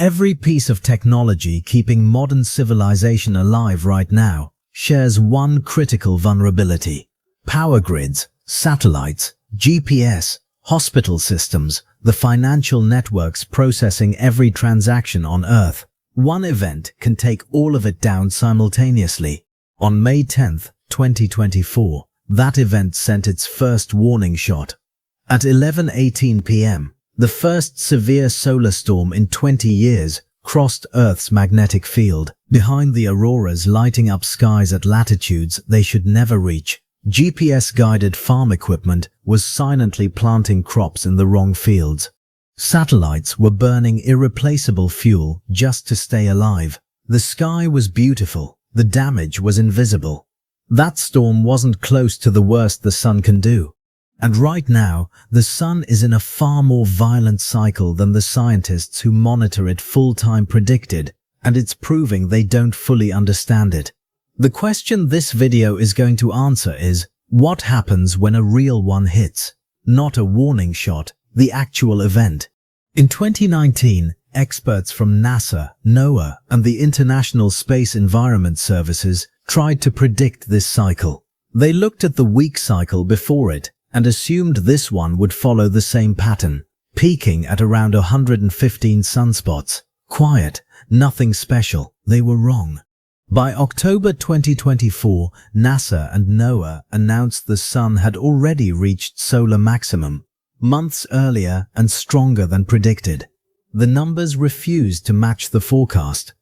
Every piece of technology keeping modern civilization alive right now shares one critical vulnerability. Power grids, satellites, GPS, hospital systems, the financial networks processing every transaction on Earth. One event can take all of it down simultaneously. On May 10, 2024, that event sent its first warning shot. At 11:18 p.m., the first severe solar storm in 20 years crossed Earth's magnetic field. Behind the auroras lighting up skies at latitudes they should never reach, GPS-guided farm equipment was silently planting crops in the wrong fields. Satellites were burning irreplaceable fuel just to stay alive. The sky was beautiful. The damage was invisible. That storm wasn't close to the worst the sun can do. And right now, the sun is in a far more violent cycle than the scientists who monitor it full-time predicted, and it's proving they don't fully understand it. The question this video is going to answer is, what happens when a real one hits? Not a warning shot, the actual event. In 2019, experts from NASA, NOAA, and the International Space Environment Services tried to predict this cycle. They looked at the weak cycle before it and assumed this one would follow the same pattern, peaking at around 115 sunspots. Quiet, nothing special. They were wrong. By October 2024, NASA and NOAA announced the sun had already reached solar maximum, months earlier and stronger than predicted. The numbers refused to match the forecast.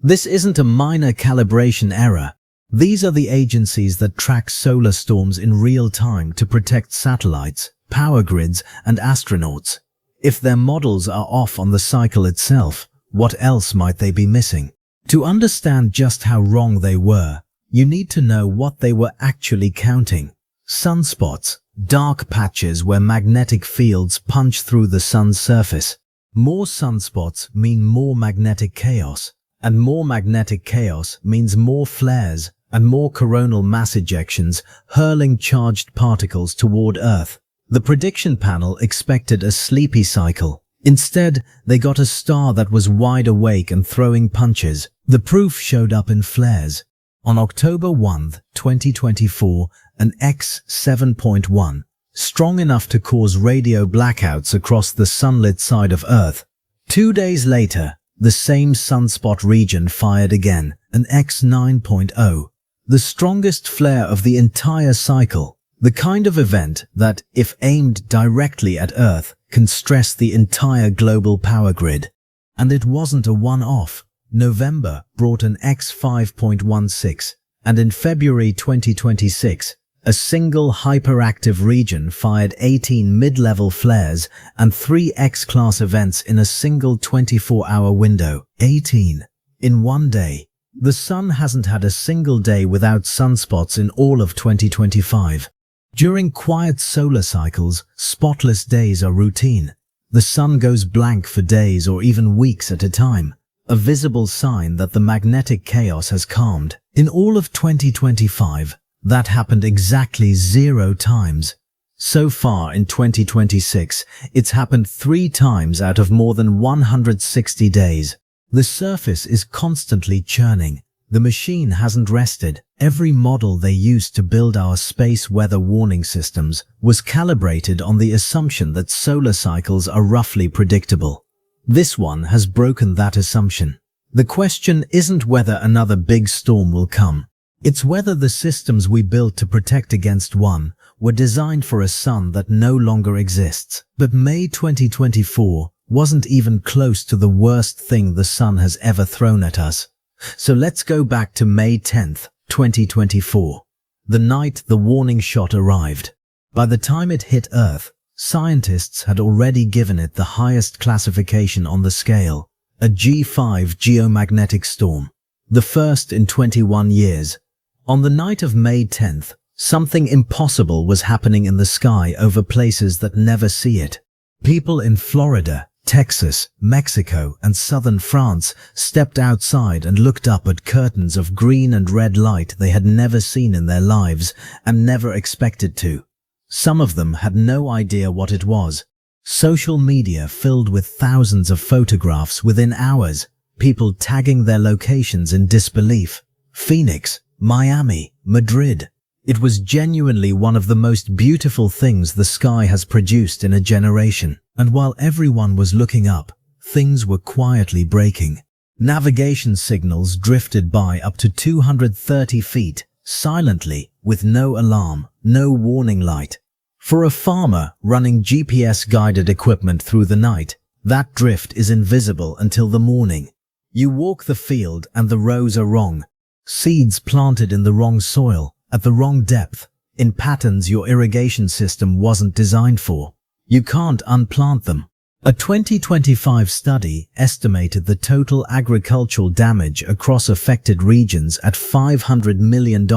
This isn't a minor calibration error. These are the agencies that track solar storms in real time to protect satellites, power grids, and astronauts. If their models are off on the cycle itself, what else might they be missing? To understand just how wrong they were, you need to know what they were actually counting. Sunspots, dark patches where magnetic fields punch through the sun's surface. More sunspots mean more magnetic chaos, and more magnetic chaos means more flares and more coronal mass ejections hurling charged particles toward Earth. The prediction panel expected a sleepy cycle. Instead, they got a star that was wide awake and throwing punches. The proof showed up in flares. On October 1, 2024, an X7.1, strong enough to cause radio blackouts across the sunlit side of Earth. 2 days later, the same sunspot region fired again, an X9.0, the strongest flare of the entire cycle, the kind of event that, if aimed directly at Earth, can stress the entire global power grid. And it wasn't a one-off. November brought an X5.16, and in February 2026, a single hyperactive region fired 18 mid-level flares and 3 X-class events in a single 24-hour window. 18. In one day. The sun hasn't had a single day without sunspots in all of 2025. During quiet solar cycles, spotless days are routine. The sun goes blank for days or even weeks at a time, a visible sign that the magnetic chaos has calmed. In all of 2025, that happened exactly 0 times. So far in 2026, it's happened 3 times out of more than 160 days. The surface is constantly churning. The machine hasn't rested. Every model they used to build our space weather warning systems was calibrated on the assumption that solar cycles are roughly predictable. This one has broken that assumption. The question isn't whether another big storm will come. It's whether the systems we built to protect against one were designed for a sun that no longer exists. But May 2024 wasn't even close to the worst thing the sun has ever thrown at us. So let's go back to May 10th, 2024, the night the warning shot arrived. By the time it hit Earth, scientists had already given it the highest classification on the scale, a G5 geomagnetic storm, the first in 21 years. On the night of May 10th, something impossible was happening in the sky over places that never see it. People in Florida, Texas, Mexico, and southern France stepped outside and looked up at curtains of green and red light they had never seen in their lives and never expected to. Some of them had no idea what it was. Social media filled with thousands of photographs within hours, people tagging their locations in disbelief. Phoenix, Miami, Madrid. It was genuinely one of the most beautiful things the sky has produced in a generation. And while everyone was looking up, things were quietly breaking. Navigation signals drifted by up to 230 feet, silently, with no alarm, no warning light. For a farmer running GPS-guided equipment through the night, that drift is invisible until the morning. You walk the field and the rows are wrong. Seeds planted in the wrong soil, at the wrong depth, in patterns your irrigation system wasn't designed for. You can't unplant them. A 2025 study estimated the total agricultural damage across affected regions at $500 million,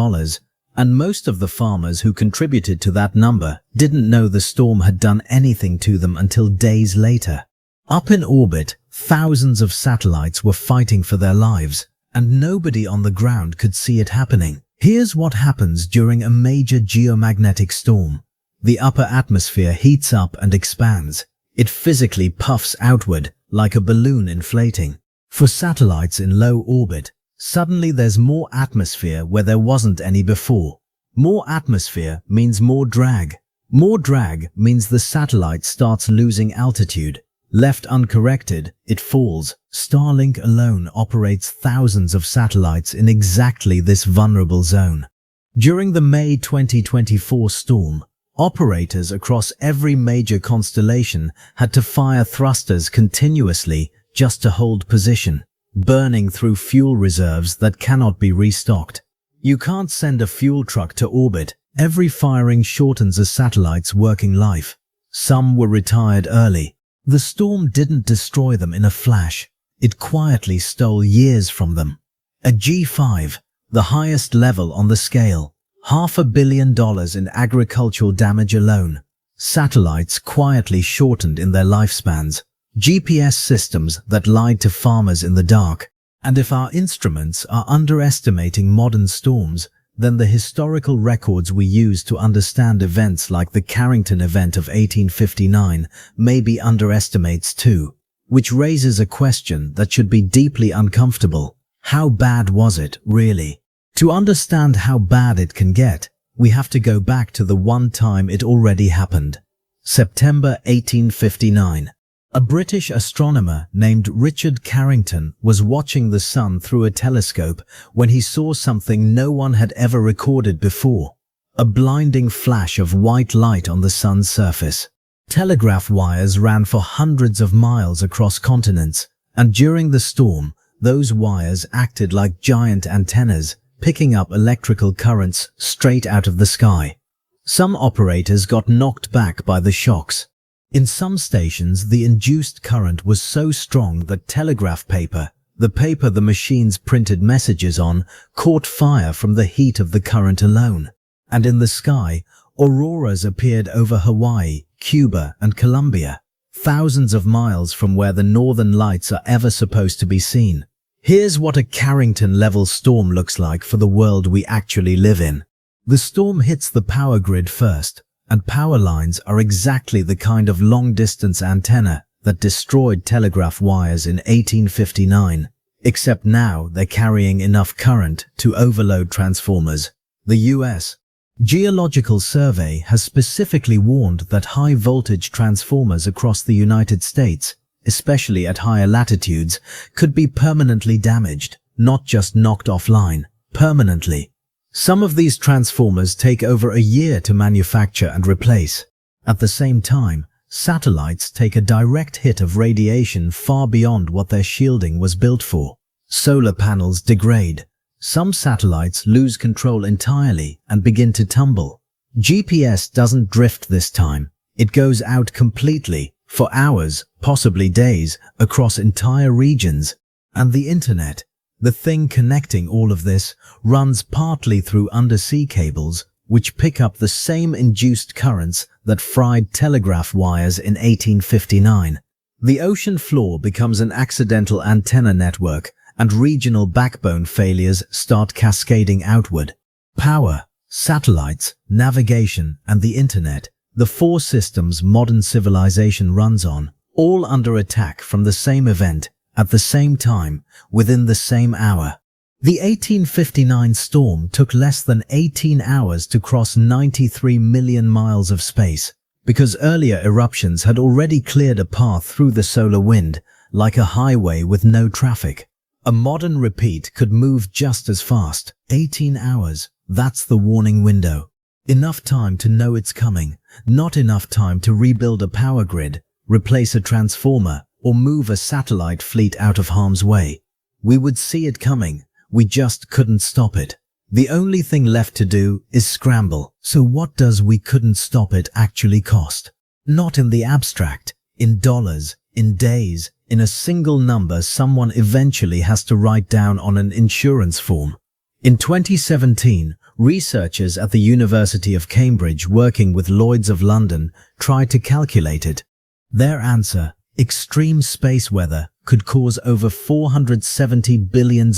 and most of the farmers who contributed to that number didn't know the storm had done anything to them until days later. Up in orbit, thousands of satellites were fighting for their lives, and nobody on the ground could see it happening. Here's what happens during a major geomagnetic storm. The upper atmosphere heats up and expands. It physically puffs outward, like a balloon inflating. For satellites in low orbit, suddenly there's more atmosphere where there wasn't any before. More atmosphere means more drag. More drag means the satellite starts losing altitude. Left uncorrected, it falls. Starlink alone operates thousands of satellites in exactly this vulnerable zone. During the May 2024 storm, operators across every major constellation had to fire thrusters continuously just to hold position, burning through fuel reserves that cannot be restocked. You can't send a fuel truck to orbit. Every firing shortens a satellite's working life. Some were retired early. The storm didn't destroy them in a flash. It quietly stole years from them. A G5, the highest level on the scale, $500 million in agricultural damage alone. Satellites quietly shortened in their lifespans. GPS systems that lied to farmers in the dark. And if our instruments are underestimating modern storms, then the historical records we use to understand events like the Carrington Event of 1859 maybe underestimates too. Which raises a question that should be deeply uncomfortable. How bad was it, really? To understand how bad it can get, we have to go back to the one time it already happened. September 1859. A British astronomer named Richard Carrington was watching the sun through a telescope when he saw something no one had ever recorded before. A blinding flash of white light on the sun's surface. Telegraph wires ran for hundreds of miles across continents, and during the storm, those wires acted like giant antennas, picking up electrical currents straight out of the sky. Some operators got knocked back by the shocks. In some stations, the induced current was so strong that telegraph paper, the paper the machines printed messages on, caught fire from the heat of the current alone. And in the sky, auroras appeared over Hawaii, Cuba, and Colombia, thousands of miles from where the northern lights are ever supposed to be seen. Here's what a Carrington-level storm looks like for the world we actually live in. The storm hits the power grid first, and power lines are exactly the kind of long-distance antenna that destroyed telegraph wires in 1859, except now they're carrying enough current to overload transformers. The U.S. Geological Survey has specifically warned that high-voltage transformers across the United States, especially at higher latitudes, could be permanently damaged, not just knocked offline, permanently. Some of these transformers take over a year to manufacture and replace. At the same time, satellites take a direct hit of radiation far beyond what their shielding was built for. Solar panels degrade. Some satellites lose control entirely and begin to tumble. GPS doesn't drift this time. It goes out completely, for hours, possibly days, across entire regions. And the internet, the thing connecting all of this, runs partly through undersea cables, which pick up the same induced currents that fried telegraph wires in 1859. The ocean floor becomes an accidental antenna network, and regional backbone failures start cascading outward. Power, satellites, navigation, and the internet, the 4 systems modern civilization runs on, all under attack from the same event, at the same time, within the same hour. The 1859 storm took less than 18 hours to cross 93 million miles of space, because earlier eruptions had already cleared a path through the solar wind, like a highway with no traffic. A modern repeat could move just as fast. 18 hours, that's the warning window. Enough time to know it's coming, not enough time to rebuild a power grid, replace a transformer, or move a satellite fleet out of harm's way. We would see it coming, we just couldn't stop it. The only thing left to do is scramble. So what does "we couldn't stop it" actually cost? Not in the abstract, in dollars, in days, in a single number someone eventually has to write down on an insurance form. In 2017, researchers at the University of Cambridge working with Lloyd's of London tried to calculate it. Their answer: extreme space weather could cause over $470 billion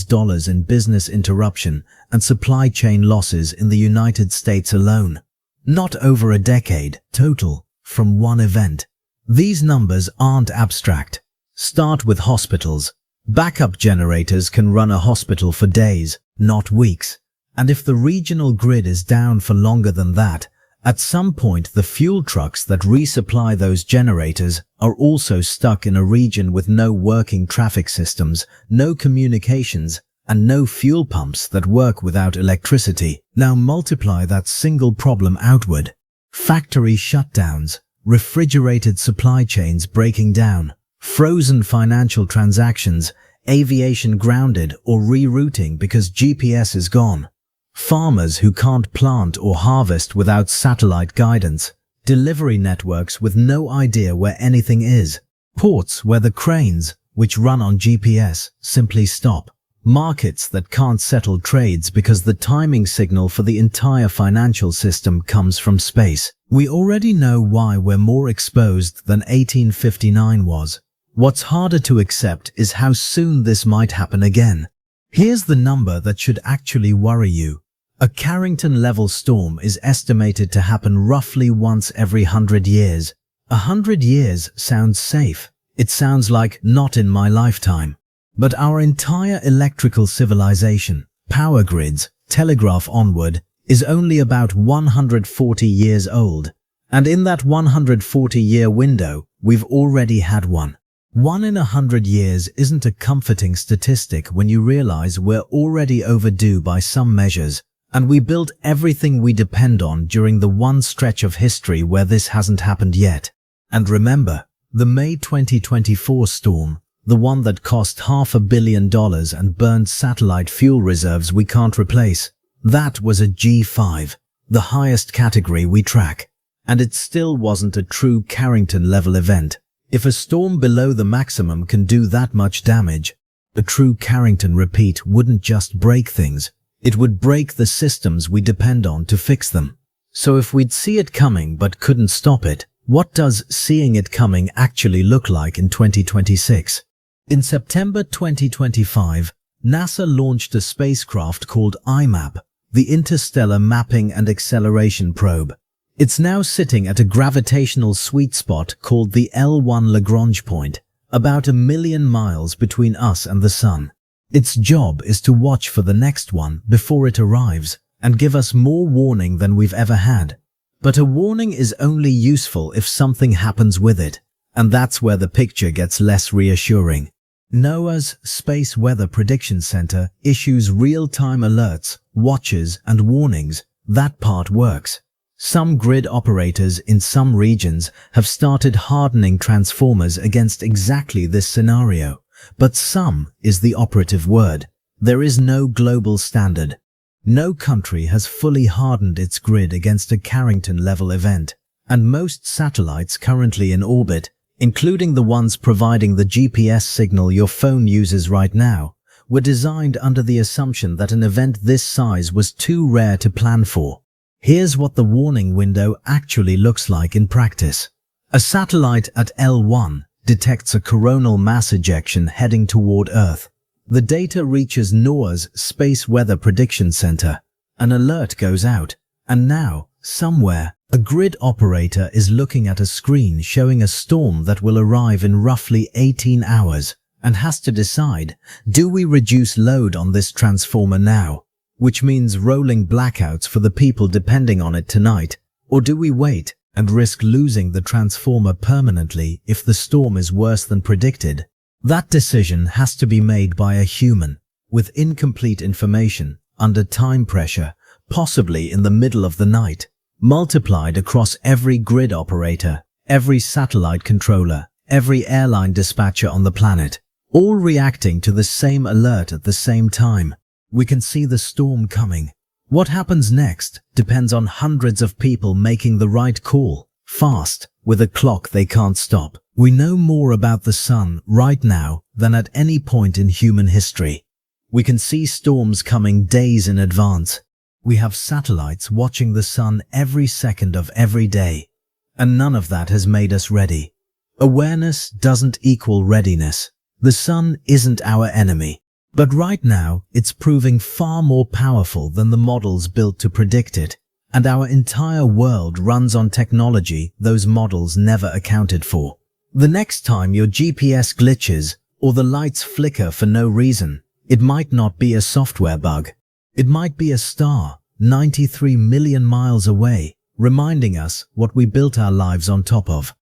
in business interruption and supply chain losses in the United States alone. Not over a decade total from one event. These numbers aren't abstract. Start with hospitals. Backup generators can run a hospital for days, not weeks. And if the regional grid is down for longer than that, at some point the fuel trucks that resupply those generators are also stuck in a region with no working traffic systems, no communications, and no fuel pumps that work without electricity. Now multiply that single problem outward. Factory shutdowns, refrigerated supply chains breaking down, frozen financial transactions, aviation grounded or rerouting because GPS is gone. Farmers who can't plant or harvest without satellite guidance, delivery networks with no idea where anything is, ports where the cranes, which run on GPS, simply stop, markets that can't settle trades because the timing signal for the entire financial system comes from space. We already know why we're more exposed than 1859 was. What's harder to accept is how soon this might happen again. Here's the number that should actually worry you. A Carrington-level storm is estimated to happen roughly once every 100 years. 100 years sounds safe. It sounds like not in my lifetime. But our entire electrical civilization, power grids, telegraph onward, is only about 140 years old. And in that 140-year window, we've already had one. 1 in 100 years isn't a comforting statistic when you realize we're already overdue by some measures. And we built everything we depend on during the one stretch of history where this hasn't happened yet. And remember, the May 2024 storm, the one that cost $500 million and burned satellite fuel reserves we can't replace, that was a G5, the highest category we track. And it still wasn't a true Carrington-level event. If a storm below the maximum can do that much damage, a true Carrington repeat wouldn't just break things. It would break the systems we depend on to fix them. So if we'd see it coming but couldn't stop it, what does seeing it coming actually look like in 2026? In September 2025, NASA launched a spacecraft called IMAP, the Interstellar Mapping and Acceleration Probe. It's now sitting at a gravitational sweet spot called the L1 Lagrange point, about 1 million miles between us and the Sun. Its job is to watch for the next one before it arrives and give us more warning than we've ever had. But a warning is only useful if something happens with it, and that's where the picture gets less reassuring. NOAA's Space Weather Prediction Center issues real-time alerts, watches, and warnings. That part works. Some grid operators in some regions have started hardening transformers against exactly this scenario. But some is the operative word. There is no global standard. No country has fully hardened its grid against a Carrington-level event, and most satellites currently in orbit, including the ones providing the GPS signal your phone uses right now, were designed under the assumption that an event this size was too rare to plan for. Here's what the warning window actually looks like in practice. A satellite at L1 detects a coronal mass ejection heading toward Earth. The data reaches NOAA's Space Weather Prediction Center. An alert goes out, and now, somewhere, A grid operator is looking at a screen showing a storm that will arrive in roughly 18 hours and has to decide, do we reduce load on this transformer now, which means rolling blackouts for the people depending on it tonight, or do we wait and risk losing the transformer permanently if the storm is worse than predicted? That decision has to be made by a human, with incomplete information, under time pressure, possibly in the middle of the night, multiplied across every grid operator, every satellite controller, every airline dispatcher on the planet, all reacting to the same alert at the same time. We can see the storm coming. What happens next depends on hundreds of people making the right call, fast, with a clock they can't stop. We know more about the sun right now than at any point in human history. We can see storms coming days in advance. We have satellites watching the sun every second of every day, and none of that has made us ready. Awareness doesn't equal readiness. The sun isn't our enemy, but right now it's proving far more powerful than the models built to predict it, and our entire world runs on technology those models never accounted for. The next time your GPS glitches or the lights flicker for no reason, it might not be a software bug. It might be a star 93 million miles away, reminding us what we built our lives on top of.